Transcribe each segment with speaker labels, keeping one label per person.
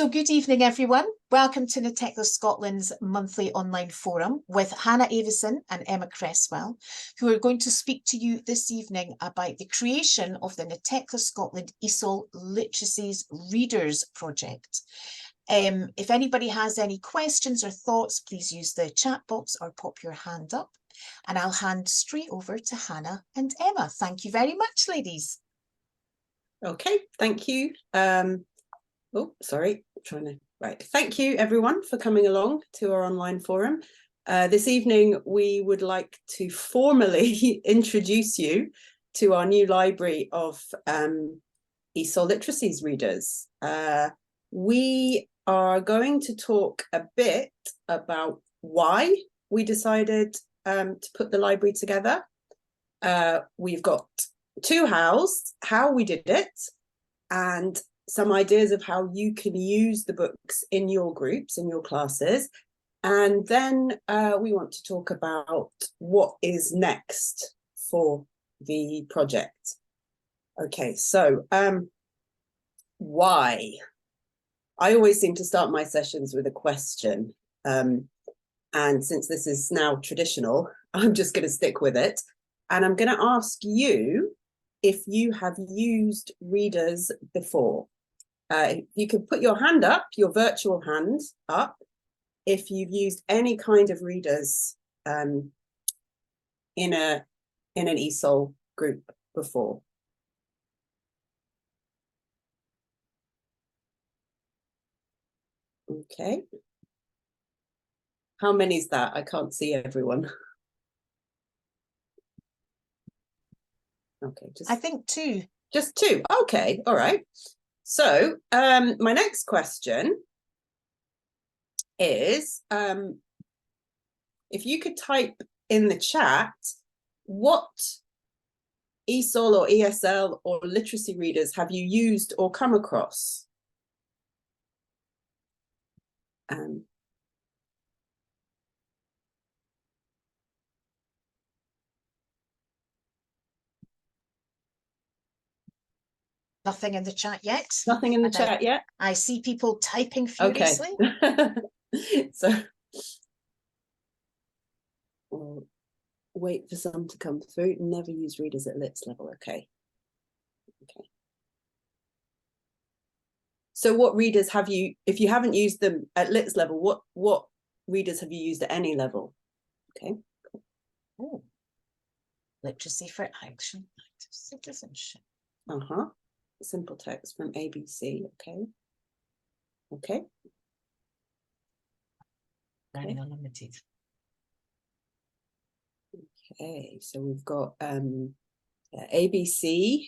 Speaker 1: So good evening, everyone. Welcome to NATECLA Scotland's monthly online forum with Hannah Avison and Emma Cresswell, who are going to speak to you this evening about the creation of the NATECLA Scotland ESOL Literacies Readers Project. If anybody has any questions or thoughts, please use the chat box or pop your hand up, and I'll hand straight over to Hannah and Emma. Thank you very much, ladies.
Speaker 2: Okay, thank you. Thank you everyone for coming along to our online forum. This evening we would like to formally introduce you to our new library of ESOL Literacies readers. We are going to talk a bit about why we decided to put the library together. We've got two hows, how we did it, and some ideas of how you can use the books in your groups, in your classes. And then we want to talk about what is next for the project. Okay, so why? I always seem to start my sessions with a question. And since this is now traditional, I'm just going to stick with it. And I'm going to ask you if you have used readers before. You can put your hand up, your virtual hand up, if you've used any kind of readers in an ESOL group before. Okay. How many is that? I can't see everyone. Okay,
Speaker 1: I think two.
Speaker 2: Just two. Okay, all right. So my next question is, if you could type in the chat, what ESOL or ESL or literacy readers have you used or come across?
Speaker 1: Nothing in the chat yet.
Speaker 2: Nothing in the chat yet?
Speaker 1: I see people typing furiously.
Speaker 2: Okay. So we'll wait for some to come through. Never use readers at LITS level. Okay. Okay. So what readers have you, if you haven't used them at LITS level, what readers have you used at any level? Okay.
Speaker 1: Oh. Literacy for Action, Active Citizenship.
Speaker 2: Simple text from ABC. Okay. Okay.
Speaker 1: Learning Unlimited.
Speaker 2: Okay, so we've got ABC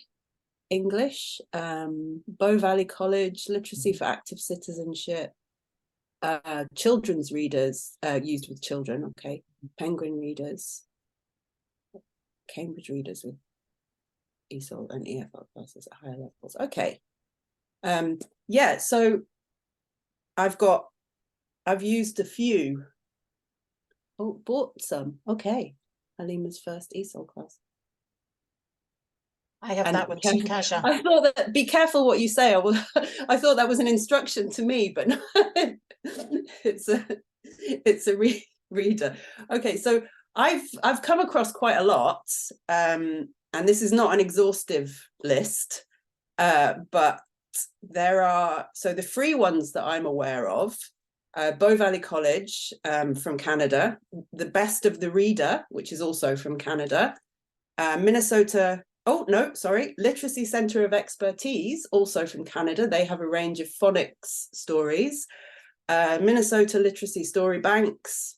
Speaker 2: English, Bow Valley College, Literacy for Active Citizenship, children's readers used with children. Okay, Penguin readers, Cambridge readers with ESOL and EFL classes at higher levels. Okay. Yeah, so I've used a few. Oh, bought some. Okay. Halima's first ESOL class.
Speaker 1: I have that one too, Kasia.
Speaker 2: I thought that, be careful what you say. I thought that was an instruction to me, but no, it's a reader. Okay, so I've come across quite a lot, and this is not an exhaustive list, but there are, so the free ones that I'm aware of, Bow Valley College from Canada, The Best of the Reader, which is also from Canada, Minnesota, Literacy Center of Expertise, also from Canada. They have a range of phonics stories. Minnesota Literacy Story Banks,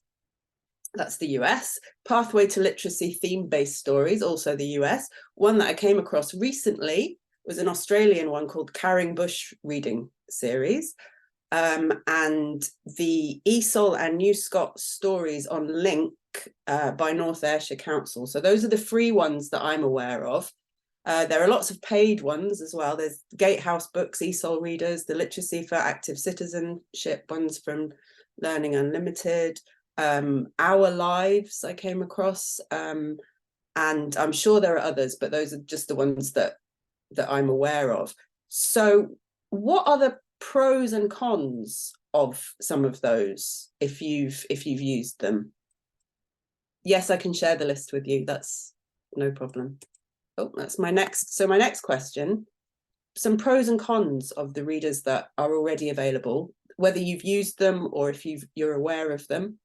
Speaker 2: that's the US. Pathway to Literacy theme-based stories, also the US. One that I came across recently was an Australian one called Carring Bush Reading Series. And the ESOL and New Scott Stories on Link by North Ayrshire Council. So those are the free ones that I'm aware of. There are lots of paid ones as well. There's Gatehouse Books, ESOL Readers, the Literacy for Active Citizenship ones from Learning Unlimited, Our Lives I came across, and I'm sure there are others, but those are just the ones that I'm aware of. So what other pros and cons of some of those if you've used them? Yes, I can share the list with you. That's no problem. Oh, that's my next. So my next question, some pros and cons of the readers that are already available, whether you've used them or if you're aware of them.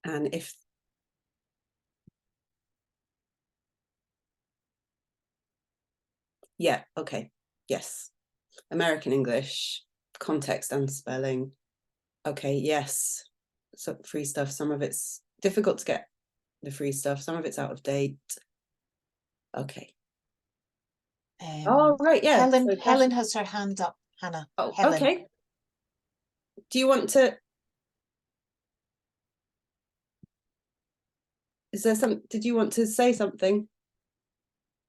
Speaker 2: And if yeah, okay, yes. American English, context and spelling. Okay, yes. So free stuff, some of it's difficult to get the free stuff, some of it's out of date. Okay. Oh, right, yeah.
Speaker 1: Helen has her hand up, Hannah.
Speaker 2: Oh,
Speaker 1: Helen.
Speaker 2: okay. Do you want to? Is there some? Did you want to say something?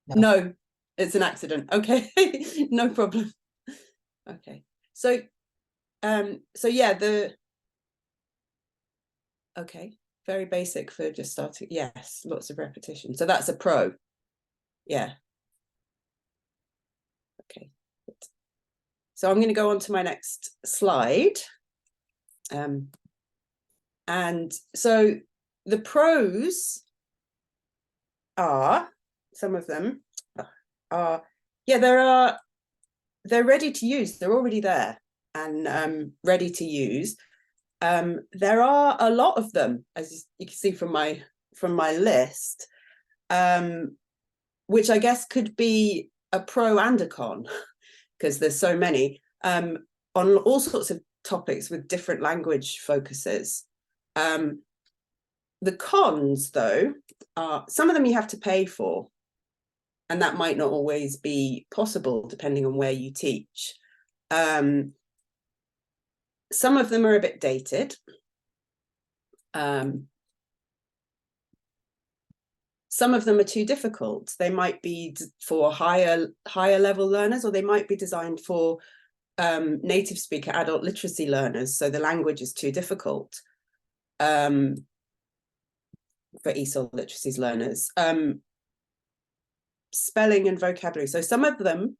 Speaker 2: No, it's an accident. Okay, no problem. Okay, so yeah, okay, very basic for just starting. Yes, lots of repetition. So that's a pro. Yeah. Okay. So I'm going to go on to my next slide. And so the pros are, some of them are, yeah, they're ready to use. They're already there and ready to use. There are a lot of them, as you can see from my list, which I guess could be a pro and a con, because there's so many, on all sorts of topics with different language focuses. The cons, though, are some of them you have to pay for, and that might not always be possible depending on where you teach. Some of them are a bit dated. Some of them are too difficult. They might be for higher level learners, or they might be designed for native speaker adult literacy learners, so the language is too difficult for ESOL Literacies learners. Spelling and vocabulary. So some of them,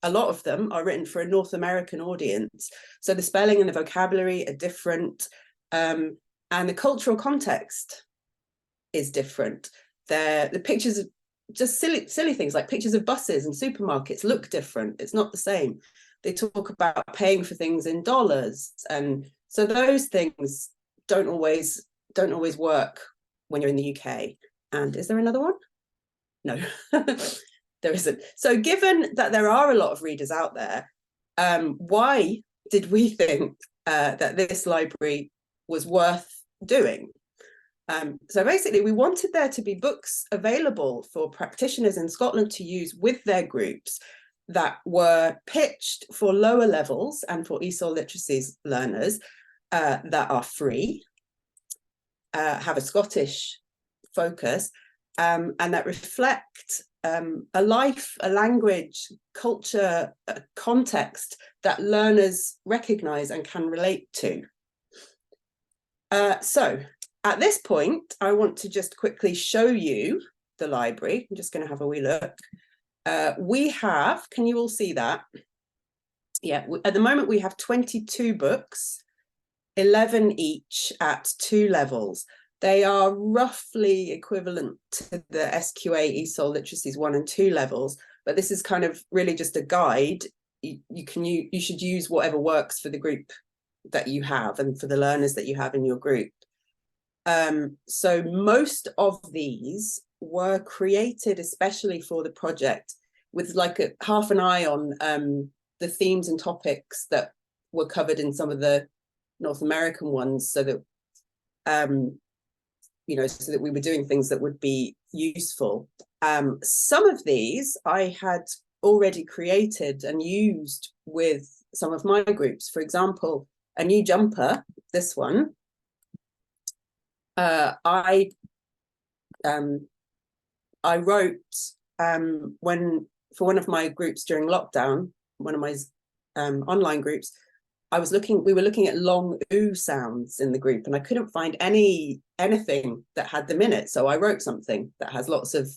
Speaker 2: a lot of them, are written for a North American audience. So the spelling and the vocabulary are different, and the cultural context is different. The pictures of just silly things like pictures of buses and supermarkets look different. It's not the same. They talk about paying for things in dollars, and so those things don't always work when you're in the UK. And is there another one? No, there isn't. So given that there are a lot of readers out there, why did we think that this library was worth doing? So basically, we wanted there to be books available for practitioners in Scotland to use with their groups that were pitched for lower levels and for ESOL Literacies learners that are free, have a Scottish focus, and that reflect a life, a language, culture, a context that learners recognise and can relate to. So at this point, I want to just quickly show you the library. I'm just going to have a wee look. We have, can you all see that? Yeah, at the moment we have 22 books, 11 each at 2 levels. They are roughly equivalent to the SQA ESOL Literacies 1 and 2 levels, but this is kind of really just a guide. You should use whatever works for the group that you have and for the learners that you have in your group. So most of these were created especially for the project with like half an eye on the themes and topics that were covered in some of the North American ones, so that so that we were doing things that would be useful. Some of these I had already created and used with some of my groups. For example, a new jumper, this one, I wrote for one of my groups during lockdown, one of my online groups, we were looking at long oo sounds in the group, and I couldn't find anything that had them in it. So I wrote something that has lots of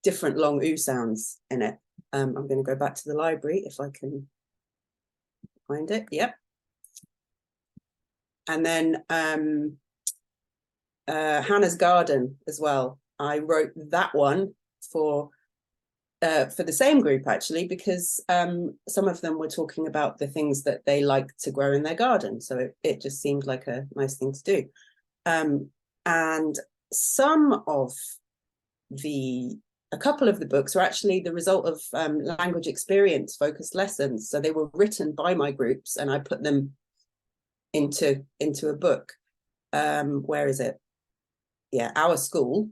Speaker 2: different long oo sounds in it. I'm going to go back to the library if I can find it. Yep. And then Hannah's Garden as well. I wrote that one for the same group, actually, because some of them were talking about the things that they like to grow in their garden. So it just seemed like a nice thing to do. And a couple of the books are actually the result of language experience focused lessons. So they were written by my groups and I put them into a book. Where is it? Yeah, Our School.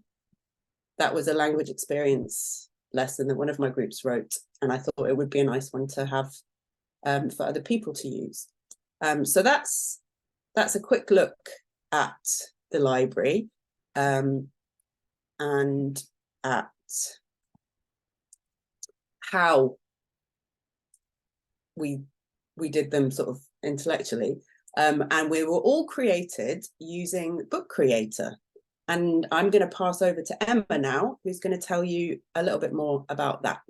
Speaker 2: That was a language experience lesson that one of my groups wrote, and I thought it would be a nice one to have for other people to use. So that's a quick look at the library and at how we did them sort of intellectually. And we were all created using Book Creator. And I'm going to pass over to Emma now, who's going to tell you a little bit more about that.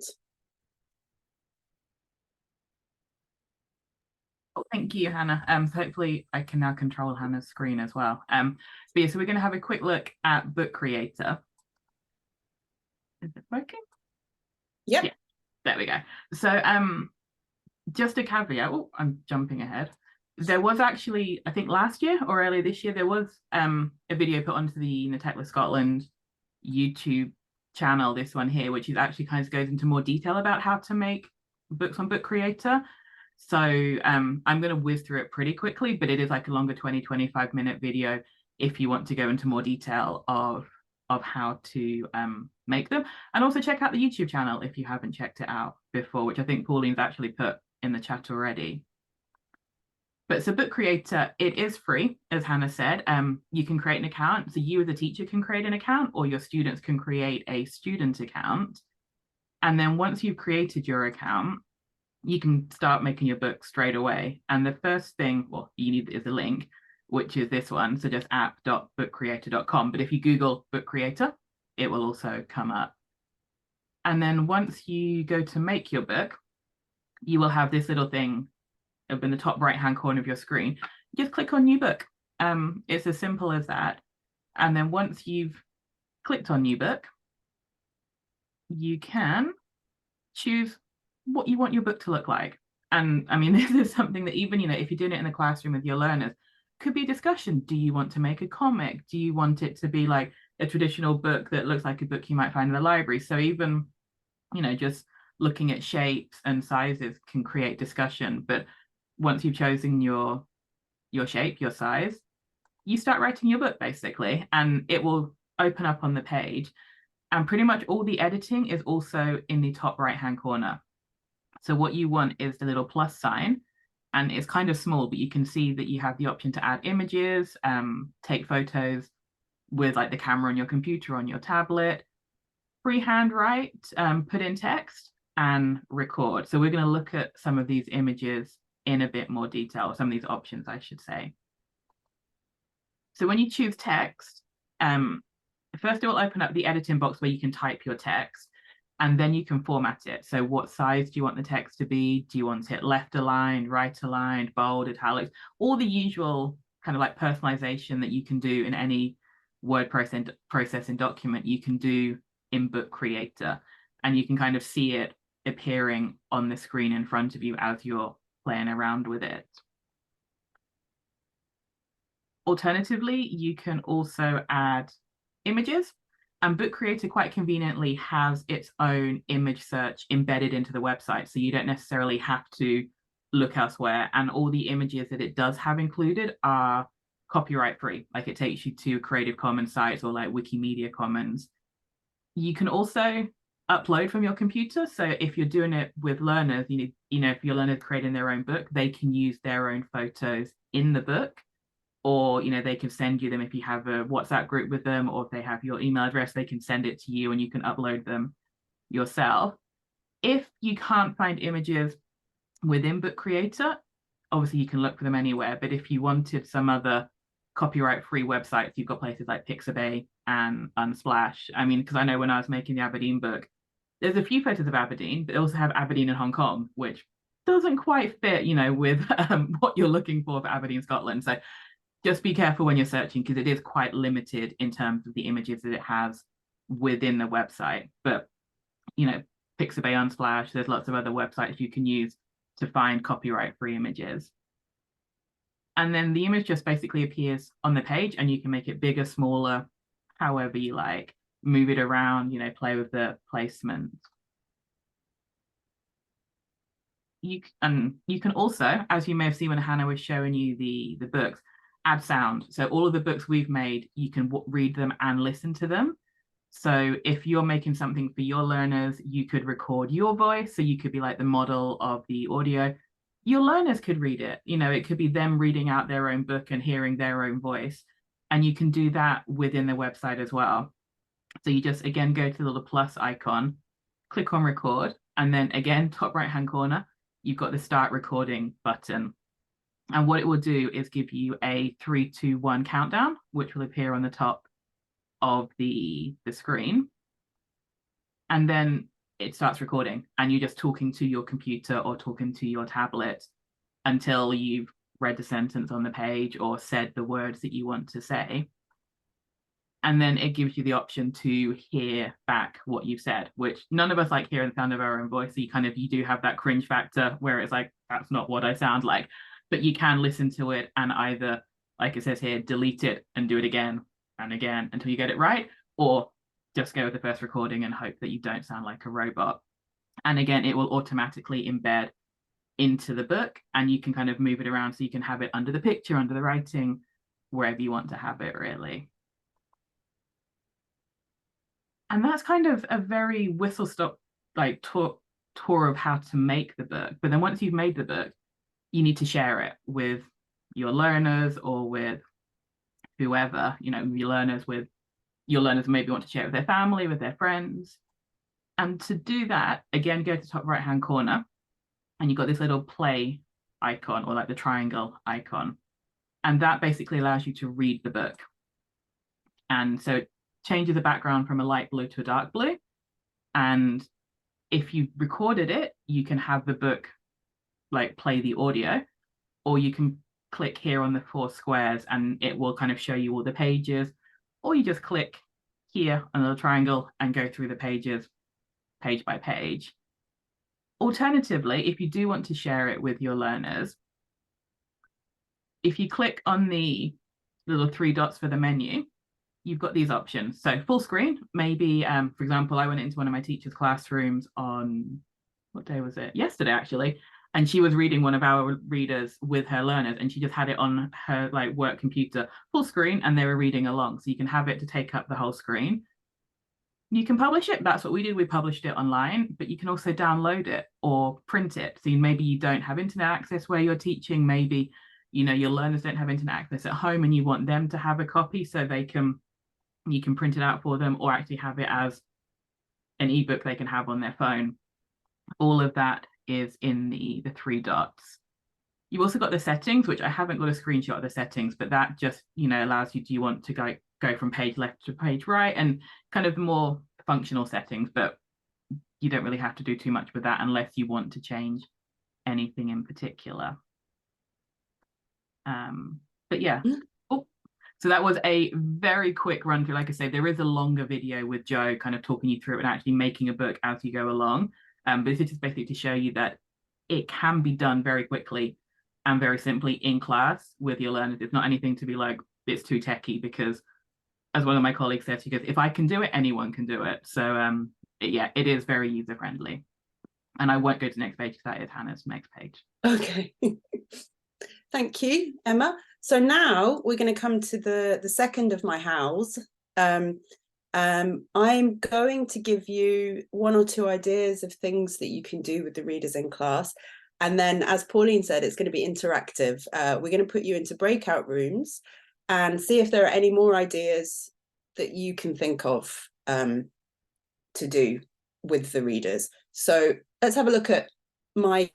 Speaker 3: Oh, thank you, Hannah. Hopefully I can now control Hannah's screen as well. But yeah, so we're going to have a quick look at Book Creator. Is it working?
Speaker 2: Yep.
Speaker 3: Yeah, there we go. So just a caveat. Oh, I'm jumping ahead. There was actually, I think last year or earlier this year, there was a video put onto the NATECLA Scotland YouTube channel, this one here, which is actually kind of goes into more detail about how to make books on Book Creator. So I'm going to whiz through it pretty quickly, but it is like a longer 20-25 minute video if you want to go into more detail of how to make them. And also check out the YouTube channel if you haven't checked it out before, which I think Pauline's actually put in the chat already. But so Book Creator, it is free, as Hannah said. You can create an account. So you as a teacher can create an account, or your students can create a student account. And then once you've created your account, you can start making your book straight away. And the first thing, well, you need is a link, which is this one. So just app.bookcreator.com. But if you Google Book Creator, it will also come up. And then once you go to make your book, you will have this little thing up in the top right-hand corner of your screen. Just click on New Book. It's as simple as that. And then once you've clicked on New Book, you can choose what you want your book to look like. And I mean, this is something that even, if you're doing it in the classroom with your learners, could be a discussion. Do you want to make a comic? Do you want it to be like a traditional book that looks like a book you might find in the library? So even, just looking at shapes and sizes can create discussion. But once you've chosen your shape, your size, you start writing your book basically, and it will open up on the page. And pretty much all the editing is also in the top right-hand corner. So what you want is the little plus sign, and it's kind of small, but you can see that you have the option to add images, take photos with like the camera on your computer, on your tablet, freehand write, put in text, and record. So we're going to look at some of these images in a bit more detail, some of these options, I should say. So when you choose text, first it will open up the editing box where you can type your text, and then you can format it. So what size do you want the text to be? Do you want it left aligned, right aligned, bold, italics, all the usual kind of like personalization that you can do in any word processing document, you can do in Book Creator, and you can kind of see it appearing on the screen in front of you as you're playing around with it. Alternatively, you can also add images, and Book Creator quite conveniently has its own image search embedded into the website, so you don't necessarily have to look elsewhere, and all the images that it does have included are copyright free. Like it takes you to Creative Commons sites or like Wikimedia Commons. You can also upload from your computer, so if you're doing it with learners, if your learner's creating their own book, they can use their own photos in the book, or they can send you them if you have a WhatsApp group with them, or if they have your email address, they can send it to you and you can upload them yourself. If you can't find images within Book Creator, obviously you can look for them anywhere, but if you wanted some other copyright-free websites, you've got places like Pixabay and Unsplash. I mean, because I know when I was making the Aberdeen book, there's a few photos of Aberdeen, but they also have Aberdeen in Hong Kong, which doesn't quite fit, you know, with what you're looking for Aberdeen, Scotland. So just be careful when you're searching, because it is quite limited in terms of the images that it has within the website. But, you know, Pixabay, Unsplash, there's lots of other websites you can use to find copyright-free images. And then the image just basically appears on the page, and you can make it bigger, smaller, however you like, move it around, you know, play with the placement. You can also, as you may have seen when Hannah was showing you the books, add sound. So all of the books we've made, you can read them and listen to them. So if you're making something for your learners, you could record your voice. So you could be like the model of the audio. Your learners could read it. You know, it could be them reading out their own book and hearing their own voice. And you can do that within the website as well. So you just, again, go to the little plus icon, click on record, and then again, top right-hand corner, you've got the start recording button. And what it will do is give you a 3, 2, 1 countdown, which will appear on the top of the screen. And then it starts recording, and you're just talking to your computer or talking to your tablet until you've read the sentence on the page or said the words that you want to say. And then it gives you the option to hear back what you've said, which none of us like hearing the sound of our own voice. So you do have that cringe factor where it's like, that's not what I sound like. But you can listen to it and either, like it says here, delete it and do it again and again until you get it right, or just go with the first recording and hope that you don't sound like a robot. And again, it will automatically embed into the book, and you can kind of move it around so you can have it under the picture, under the writing, wherever you want to have it, really. And that's kind of a very whistle-stop like tour of how to make the book. But then once you've made the book, you need to share it with your learners or with whoever, you know, your learners maybe want to share it with their family, with their friends. And to do that, again, go to the top right-hand corner, and you've got this little play icon, or like the triangle icon. And that basically allows you to read the book. And so it changes the background from a light blue to a dark blue. And if you recorded it, you can have the book like play the audio, or you can click here on the 4 squares and it will kind of show you all the pages, or you just click here on the triangle and go through the pages page by page. Alternatively, if you do want to share it with your learners, if you click on the little 3 dots for the menu, you've got these options. So full screen, maybe, for example, I went into one of my teachers' classrooms on, what day was it? Yesterday, actually. And she was reading one of our readers with her learners, and she just had it on her like work computer, full screen, and they were reading along. So you can have it to take up the whole screen. You can publish it. That's what we did. We published it online, but you can also download it or print it. So maybe you don't have internet access where you're teaching. Maybe, you know, your learners don't have internet access at home and you want them to have a copy, so you can print it out for them, or actually have it as an ebook they can have on their phone. All of that is in the 3 dots. You've also got the settings, which I haven't got a screenshot of the settings, but that just, you know, allows you, do you want to go from page left to page right, and kind of more functional settings, but you don't really have to do too much with that unless you want to change anything in particular. But yeah. So that was a very quick run through. Like I say, there is a longer video with Joe kind of talking you through it and actually making a book as you go along. But this is basically to show you that it can be done very quickly and very simply in class with your learners. It's not anything to be like, it's too techy, because as one of my colleagues said, she goes, if I can do it, anyone can do it. So yeah, it is very user friendly. And I won't go to the next page because that is Hannah's next page.
Speaker 2: Okay. Thank you, Emma. So now we're going to come to the second of my hows. I'm going to give you 1 or 2 ideas of things that you can do with the readers in class. And then, as Pauline said, it's going to be interactive. We're going to put you into breakout rooms and see if there are any more ideas that you can think of to do with the readers. So let's have a look at my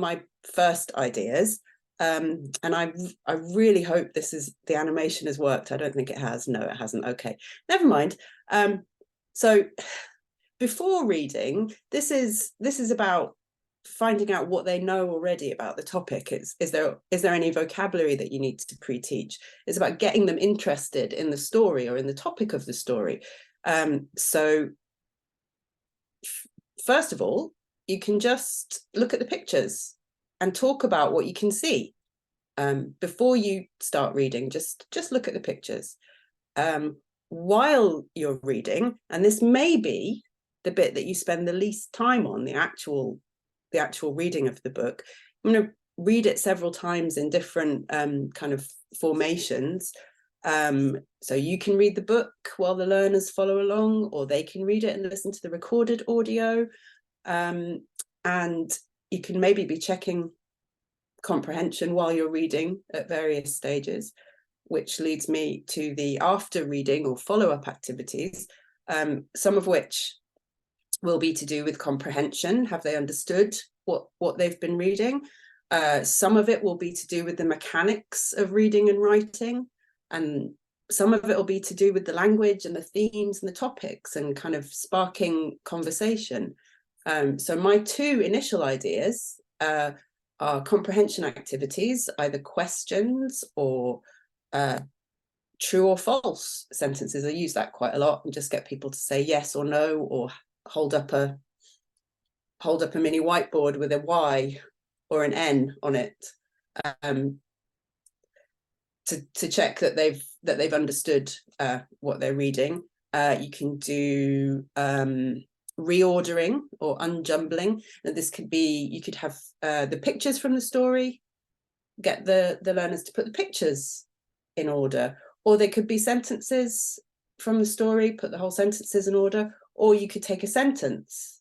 Speaker 2: my first ideas. And I really hope the animation has worked. I don't think it has. No, it hasn't. Okay, never mind. So before reading, this is about finding out what they know already about the topic. Is there any vocabulary that you need to pre-teach? It's about getting them interested in the story or in the topic of the story. So first of all, you can just look at the pictures and talk about what you can see. Before you start reading, just look at the pictures. While you're reading, and this may be the bit that you spend the least time on, the actual reading of the book. I'm going to read it several times in different kind of formations. So you can read the book while the learners follow along, or they can read it and listen to the recorded audio. And you can maybe be checking comprehension while you're reading at various stages, which leads me to the after reading or follow-up activities, some of which will be to do with comprehension. Have they understood what they've been reading? Some of it will be to do with the mechanics of reading and writing, and some of it will be to do with the language and the themes and the topics and kind of sparking conversation. So my two initial ideas are comprehension activities, either questions or true or false sentences. I use that quite a lot and just get people to say yes or no, or hold up a mini whiteboard with a Y or an N on it, to check that they've understood what they're reading. You can do reordering or unjumbling, and this could be, you could have the pictures from the story, get the learners to put the pictures in order, or they could be sentences from the story, put the whole sentences in order, or you could take a sentence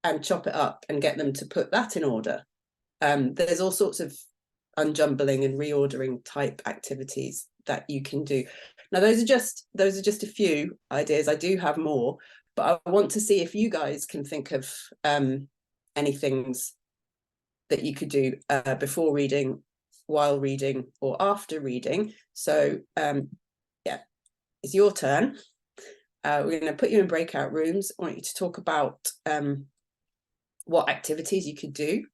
Speaker 2: and chop it up and get them to put that in order. There's all sorts of unjumbling and reordering type activities that you can do. Now, those are just a few ideas. I do have more, but I want to see if you guys can think of any things that you could do before reading, while reading, or after reading. So yeah, it's your turn. We're going to put you in breakout rooms. I want you to talk about what activities you could do,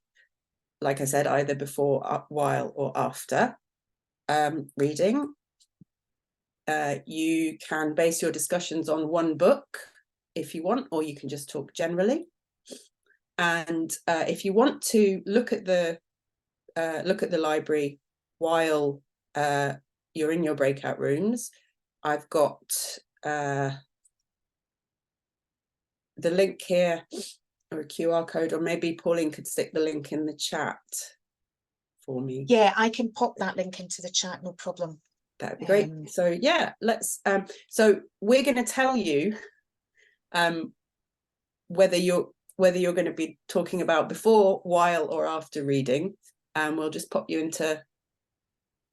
Speaker 2: like I said, either before, while, or after reading. You can base your discussions on one book if you want, or you can just talk generally. And if you want to look at the library while you're in your breakout rooms, I've got the link here, or a QR code, or maybe Pauline could stick the link in the chat for me.
Speaker 1: Yeah, I can pop that link into the chat, no problem.
Speaker 2: That'd be great. So yeah, let's so we're going to tell you whether you're going to be talking about before, while, or after reading, and we'll just pop you into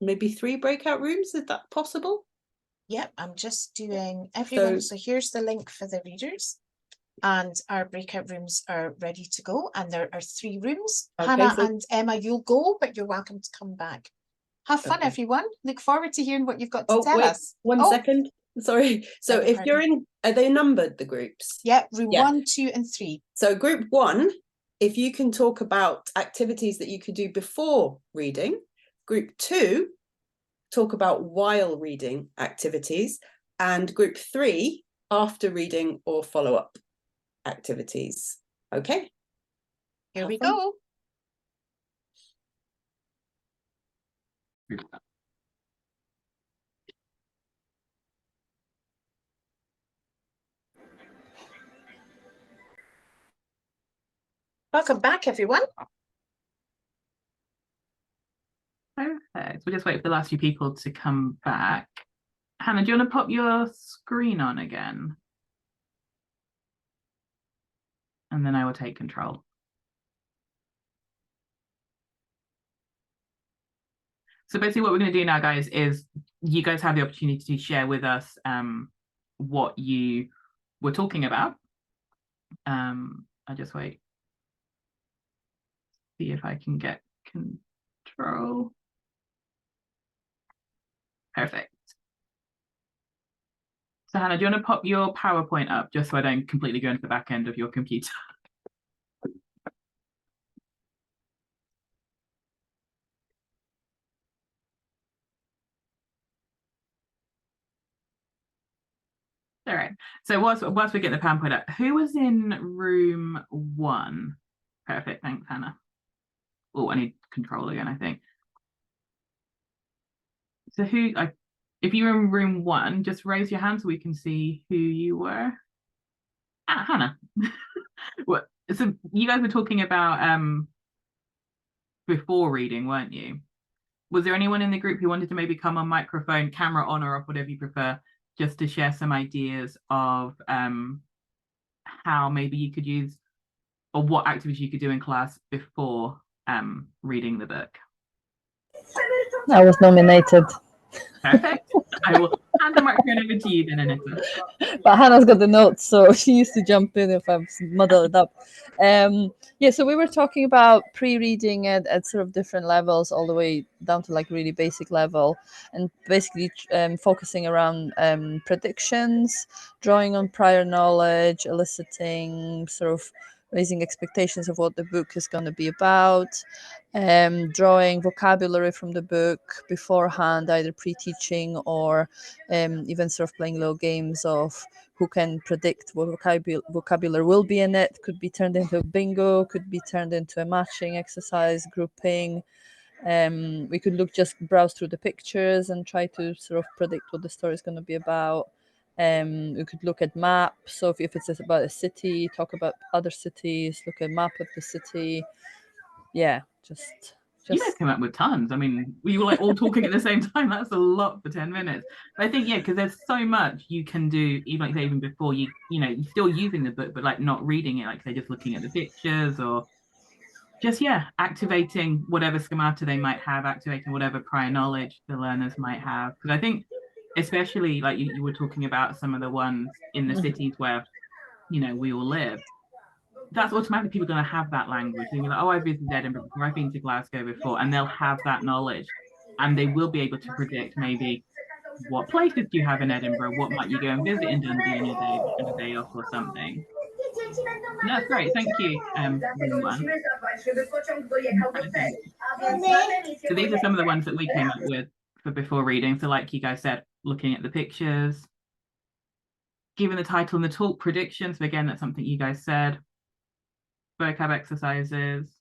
Speaker 2: maybe 3 breakout rooms. Is that possible?
Speaker 1: Yep, I'm just doing everyone. So here's the link for the readers, and our breakout rooms are ready to go, and there are 3 rooms. Okay, Hannah and Emma, you'll go, but you're welcome to come back. Have fun, everyone. Look forward to hearing what you've got to tell us.
Speaker 2: One second. Sorry. So if you're in, are they numbered, the groups?
Speaker 1: Yeah, room 1, 2, and 3.
Speaker 2: So group 1, if you can talk about activities that you could do before reading. Group 2, talk about while reading activities. And group 3, after reading or follow-up activities. Okay.
Speaker 1: Here we go. Welcome back, everyone.
Speaker 3: Perfect. We'll just wait for the last few people to come back. Hannah, do you want to pop your screen on again? And then I will take control. So basically what we're going to do now, guys, is you guys have the opportunity to share with us what you were talking about. I'll just wait. see if I can get control. Perfect. So Hannah, do you want to pop your PowerPoint up just so I don't completely go into the back end of your computer? All right. So whilst we get the PowerPoint up, who was in room 1? Perfect. Thanks, Hannah. Oh, I need control again, I think. So if you were in room 1, just raise your hand so we can see who you were. Ah, Hannah. What? So you guys were talking about before reading, weren't you? Was there anyone in the group who wanted to maybe come on microphone, camera on or off, whatever you prefer, just to share some ideas of how maybe you could use, or what activities you could do in class before reading the book?
Speaker 4: I was nominated.
Speaker 3: Perfect. I will hand the microphone over to you then, Anita.
Speaker 4: But Hannah's got the notes, so she used to jump in if I've muddled it up. Yeah, so we were talking about pre-reading at sort of different levels, all the way down to like really basic level, and basically focusing around predictions, drawing on prior knowledge, eliciting sort of raising expectations of what the book is going to be about, drawing vocabulary from the book beforehand, either pre-teaching or even sort of playing little games of who can predict what vocabulary will be in it. Could be turned into a bingo, could be turned into a matching exercise, grouping. We could browse through the pictures and try to sort of predict what the story is going to be about. We could look at maps. So if it's about a city, talk about other cities, look at a map of the city. Yeah, just
Speaker 3: you guys came up with tons. I mean, we were like all talking at the same time. That's a lot for 10 minutes. But I think, yeah, because there's so much you can do, even before you're still using the book, but like not reading it, like they're just looking at the pictures, or just, yeah, activating whatever schemata they might have, activating whatever prior knowledge the learners might have. Because I think, especially like you were talking about some of the ones in the cities where, we all live, that's automatically people are going to have that language. They'll be like, oh, I've visited Edinburgh before, I've been to Glasgow before, and they'll have that knowledge, and they will be able to predict maybe what places do you have in Edinburgh, what might you go and visit in Dundee on your day off or something. No, that's great, thank you, everyone. So these are some of the ones that we came up with for before reading. So like you guys said, looking at the pictures, giving the title and the talk, predictions. So again, that's something you guys said. Vocab exercises.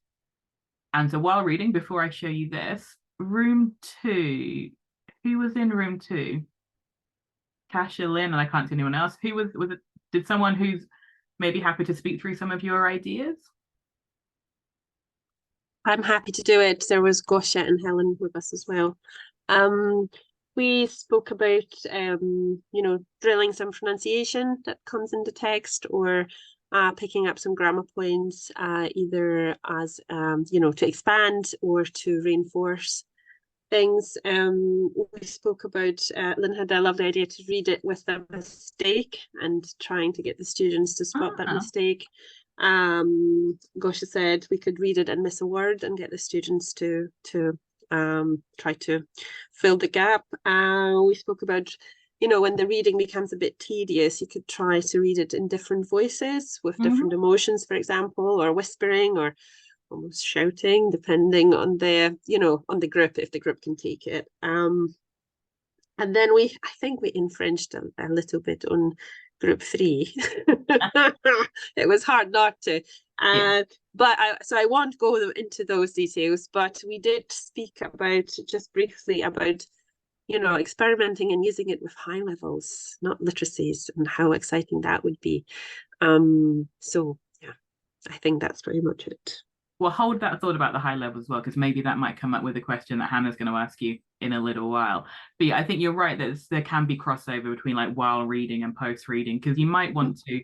Speaker 3: And so while reading, before I show you this, room 2, who was in room 2? Kasia, Lynn, and I can't see anyone else. Who was it? Did someone who's maybe happy to speak through some of your ideas?
Speaker 5: I'm happy to do it. There was Gosha and Helen with us as well. We spoke about, drilling some pronunciation that comes into text, or picking up some grammar points, either as, to expand or to reinforce things. We spoke about, Lynn had a lovely idea to read it with a mistake and trying to get the students to spot that mistake. Gosha said we could read it and miss a word and get the students to try to fill the gap. We spoke about, when the reading becomes a bit tedious, you could try to read it in different voices with different emotions, for example, or whispering or almost shouting, depending on the, on the group, if the group can take it. And then I think we infringed a little bit on group 3. It was hard not to. But I won't go into those details, but we did speak about, just briefly, about experimenting and using it with high levels, not literacies, and how exciting that would be. So yeah, I think that's pretty much it.
Speaker 3: Well, hold that thought about the high level as well, because maybe that might come up with a question that Hannah's going to ask you in a little while. But yeah, I think you're right that there can be crossover between like while reading and post reading, because you might want to,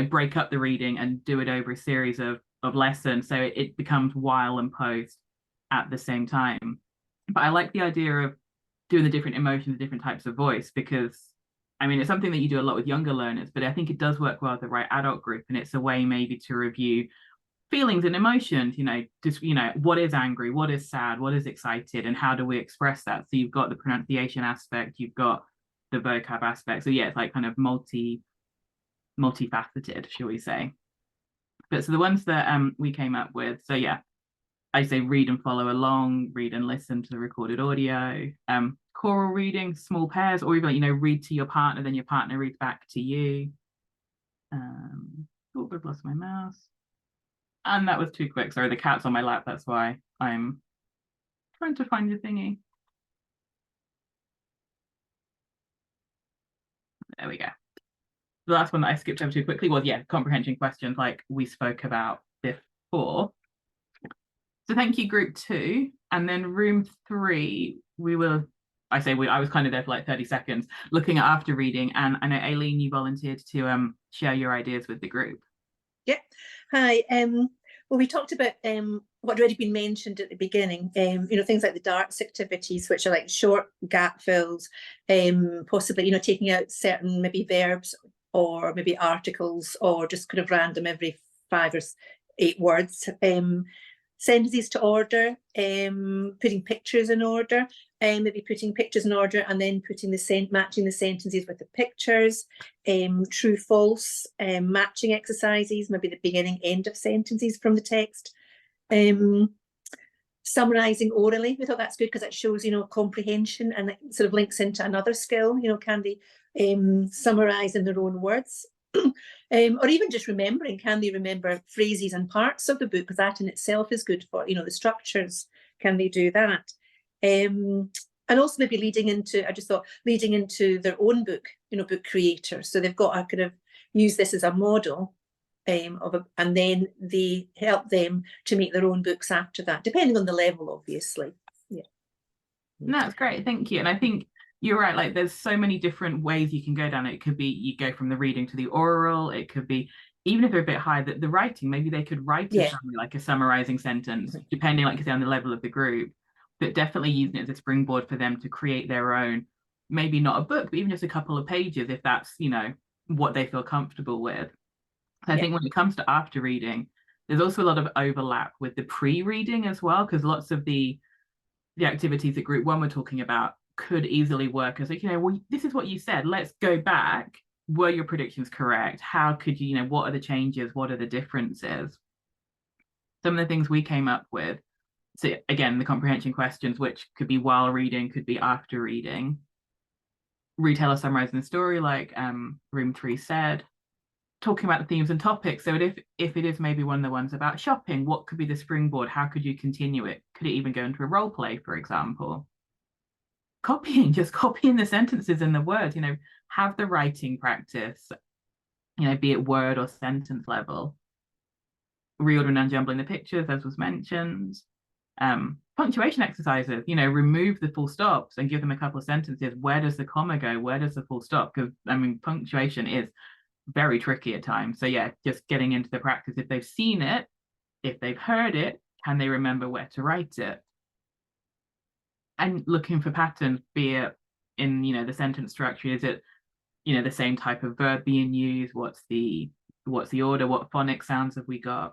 Speaker 3: break up the reading and do it over a series of lessons, so it becomes while and post at the same time. But I like the idea of doing the different emotions, different types of voice, because I mean, it's something that you do a lot with younger learners, but I think it does work well with the right adult group, and it's a way maybe to review feelings and emotions, just, what is angry, what is sad, what is excited, and how do we express that? So you've got the pronunciation aspect, you've got the vocab aspect. So yeah, it's like kind of multifaceted, shall we say. But so the ones that we came up with, so yeah, I say read and follow along, read and listen to the recorded audio, choral reading, small pairs, or even read to your partner, then your partner reads back to you. Oh, I've lost my mouse. And that was too quick. Sorry, the cat's on my lap. That's why I'm trying to find the thingy. There we go. The last one that I skipped over too quickly was, yeah, comprehension questions like we spoke about before. So thank you, group 2. And then room 3, I was kind of there for like 30 seconds looking at after reading. And I know, Aileen, you volunteered to share your ideas with the group.
Speaker 6: Yeah. Hi. Well, we talked about what had already been mentioned at the beginning, things like the darts activities, which are like short gap fills, possibly, taking out certain maybe verbs or maybe articles, or just kind of random every 5 or 8 words. Sentences to order, putting pictures in order, maybe putting pictures in order and then matching the sentences with the pictures, true, false, matching exercises, maybe the beginning, end of sentences from the text, summarising orally. We thought that's good because that shows, comprehension, and it sort of links into another skill. Can they summarise in their own words? Or even just remembering, can they remember phrases and parts of the book? Because that in itself is good for, the structures. Can they do that? And also maybe leading into their own book, book creators. So they've got to kind of use this as a model and then they help them to make their own books after that, depending on the level, obviously. Yeah.
Speaker 3: That's great, thank you. And I think you're right, like there's so many different ways you can go down it. It could be you go from the reading to the oral. It could be, even if they're a bit high, the writing, maybe they could write a summary, like a summarizing sentence, depending, like you say, on the level of the group, but definitely using it as a springboard for them to create their own, maybe not a book, but even just a couple of pages, if that's, what they feel comfortable with. So I think when it comes to after reading, there's also a lot of overlap with the pre-reading as well, because lots of the activities that group 1 were talking about could easily work as like, well, this is what you said, let's go back, were your predictions correct, how could you, what are the changes, what are the differences? Some of the things we came up with, so again, the comprehension questions, which could be while reading, could be after reading, retailer summarizing the story, like room 3 said, talking about the themes and topics. So if it is maybe one of the ones about shopping, what could be the springboard, how could you continue it? Could it even go into a role play, for example? Just copying the sentences and the words, have the writing practice, be it word or sentence level. Reordering and jumbling the pictures, as was mentioned. Punctuation exercises, remove the full stops and give them a couple of sentences. Where does the comma go? Where does the full stop? Because, punctuation is very tricky at times. So yeah, just getting into the practice. If they've seen it, if they've heard it, can they remember where to write it? And looking for patterns, be it in, the sentence structure, is it, the same type of verb being used? What's the order? What phonic sounds have we got?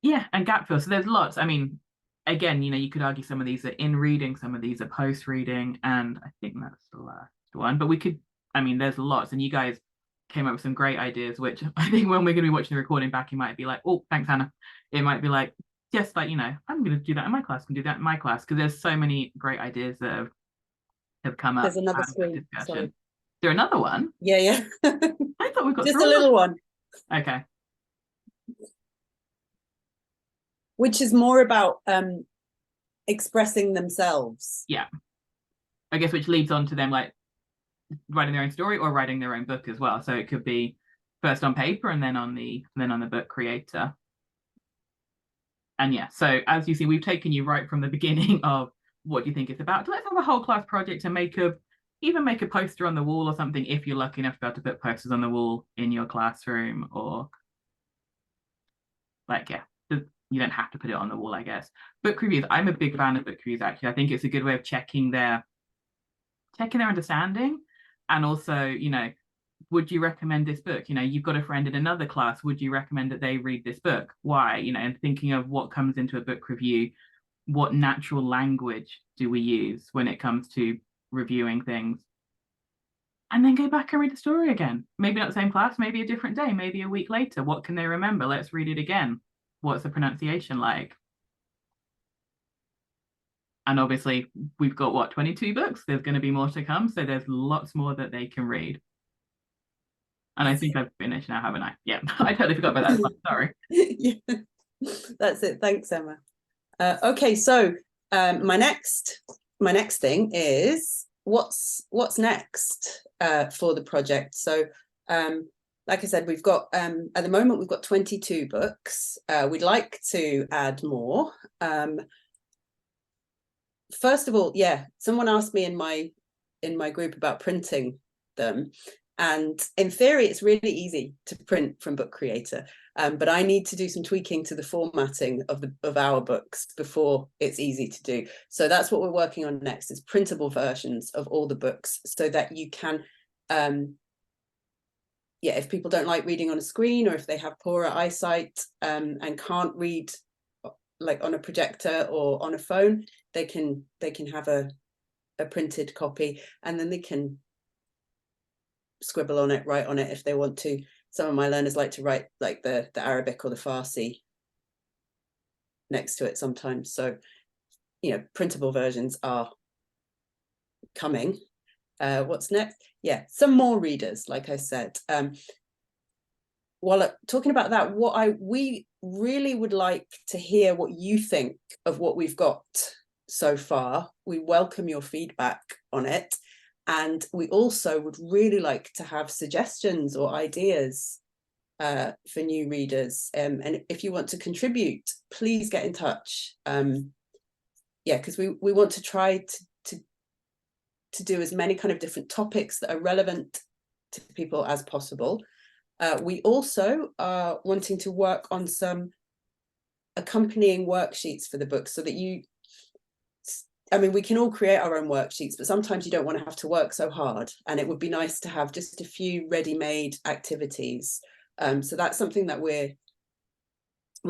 Speaker 3: Yeah, and gap fill. So there's lots. Again, you could argue some of these are in reading, some of these are post reading, and I think that's the last one. But we could, there's lots, and you guys came up with some great ideas, which I think when we're going to be watching the recording back, you might be like, oh, thanks, Hannah. It might be like, just like, I'm going to do that in my class, can do that in my class, because there's so many great ideas that have come up.
Speaker 2: There's another screen.
Speaker 3: Is there another one?
Speaker 2: Yeah.
Speaker 3: I thought we got
Speaker 2: just a little one.
Speaker 3: Okay.
Speaker 2: Which is more about expressing themselves. Yeah.
Speaker 3: I guess which leads on to them like writing their own story or writing their own book as well. So it could be first on paper and then on the book creator. And yeah, so as you see, we've taken you right from the beginning of what do you think it's about. Let's have a whole class project and even make a poster on the wall or something, if you're lucky enough to be able to put posters on the wall in your classroom, or like, yeah, you don't have to put it on the wall, I guess. Book reviews. I'm a big fan of book reviews, actually. I think it's a good way of checking their understanding, and also, would you recommend this book? You know, you've got a friend in another class, would you recommend that they read this book? Why? You know, and thinking of what comes into a book review, what natural language do we use when it comes to reviewing things? And then go back and read the story again. Maybe not the same class, maybe a different day, maybe a week later. What can they remember? Let's read it again. What's the pronunciation like? And obviously, we've got, what, 22 books? There's going to be more to come. So there's lots more that they can read. And I think I've finished now, haven't I? Yeah, I totally forgot about that. Sorry.
Speaker 2: Yeah. That's it. Thanks, Emma. Okay, so my next thing is what's next for the project. So like I said, we've got at the moment we've got 22 books. We'd like to add more. First of all, yeah, someone asked me in my group about printing them, and in theory it's really easy to print from Book Creator, but I need to do some tweaking to the formatting of our books before it's easy to do. So that's what we're working on next, is printable versions of all the books, so that you can if people don't like reading on a screen, or if they have poorer eyesight and can't read like on a projector or on a phone, they can have a printed copy, and then they can scribble on it, write on it if they want to. Some of my learners like to write like the Arabic or the Farsi next to it sometimes. So, you know, printable versions are coming. What's next? Yeah, some more readers, like I said. While talking about that, we really would like to hear what you think of what we've got so far. We welcome your feedback on it. And we also would really like to have suggestions or ideas for new readers. And if you want to contribute, please get in touch. Because we want to try to do as many kind of different topics that are relevant to people as possible. We also are wanting to work on some accompanying worksheets for the book, so that we can all create our own worksheets, but sometimes you don't want to have to work so hard, and it would be nice to have just a few ready-made activities. So that's something that we're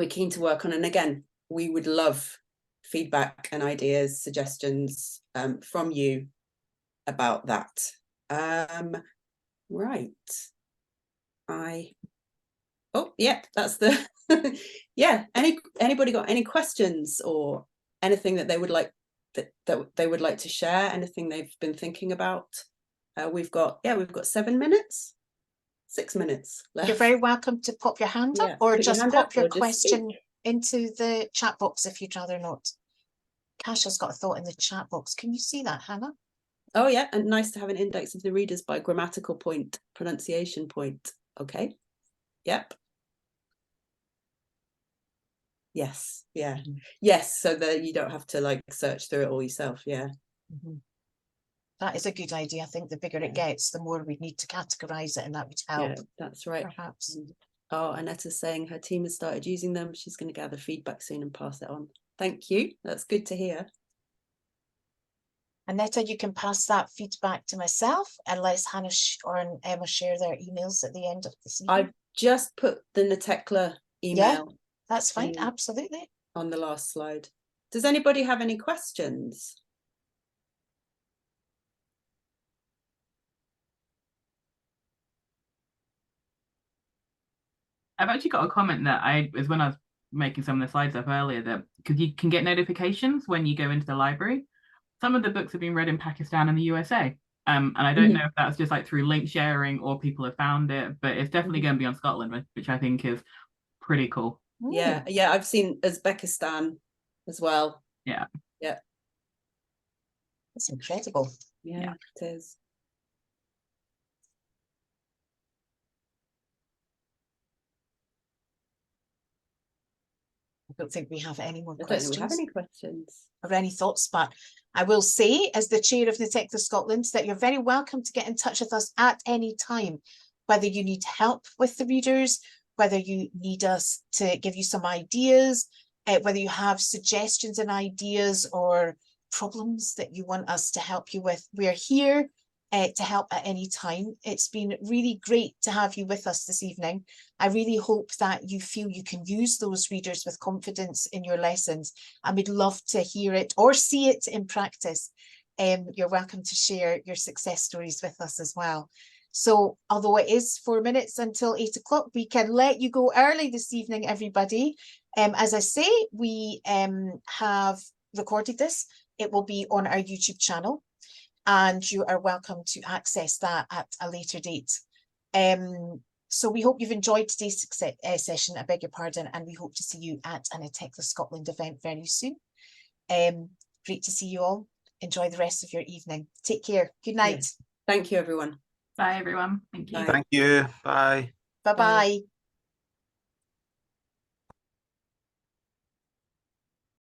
Speaker 2: keen to work on. And again, we would love feedback and ideas, suggestions from you about that. Right. That's the anybody got any questions or anything that they would like that they would like to share, anything they've been thinking about? We've got 6 minutes left.
Speaker 1: You're very welcome to pop your hand up, or just pop your question into the chat box if you'd rather not. Kasha's got a thought in the chat box. Can you see that, Hannah?
Speaker 2: Oh yeah, and nice to have an index of the readers by grammatical point, pronunciation point. Okay. Yep. Yes. Yeah. Yes. So that you don't have to like search through it all yourself. Yeah.
Speaker 1: Mm-hmm. That is a good idea. I think the bigger it gets, the more we need to categorize it, and that would help.
Speaker 2: Yeah, that's right.
Speaker 1: Perhaps.
Speaker 2: Oh, Annetta's saying her team has started using them. She's going to gather feedback soon and pass it on. Thank you. That's good to hear.
Speaker 1: Annetta, you can pass that feedback to myself, and let Hannah or Emma share their emails at the end of this evening.
Speaker 2: I've just put the NATECLA email.
Speaker 1: Yeah, that's fine. Absolutely.
Speaker 2: On the last slide. Does anybody have any questions?
Speaker 3: I've actually got a comment that was when I was making some of the slides up earlier, that because you can get notifications when you go into the library. Some of the books have been read in Pakistan and the USA. And I don't know if that's just like through link sharing or people have found it, but it's definitely going to be on Scotland, which I think is pretty cool.
Speaker 2: Yeah, I've seen Uzbekistan as well.
Speaker 3: Yeah.
Speaker 1: That's incredible.
Speaker 2: Yeah, it is.
Speaker 1: I don't think we have any more
Speaker 2: I
Speaker 1: questions.
Speaker 2: don't have any questions
Speaker 1: or any thoughts, but I will say, as the chair of NATECLA Scotland, that you're very welcome to get in touch with us at any time, whether you need help with the readers, whether you need us to give you some ideas, whether you have suggestions and ideas or problems that you want us to help you with. We're here to help at any time. It's been really great to have you with us this evening. I really hope that you feel you can use those readers with confidence in your lessons, and we'd love to hear it or see it in practice. You're welcome to share your success stories with us as well. So although it is 4 minutes until 8 o'clock, we can let you go early this evening, everybody. As I say, we have recorded this. It will be on our YouTube channel, and you are welcome to access that at a later date. So we hope you've enjoyed today's session, I beg your pardon, and we hope to see you at an NATECLA Scotland event very soon. Great to see you all. Enjoy the rest of your evening. Take care. Good night.
Speaker 2: Thank you, everyone.
Speaker 3: Bye, everyone. Thank you.
Speaker 2: Bye.
Speaker 7: Thank you. Bye.
Speaker 1: Bye-bye.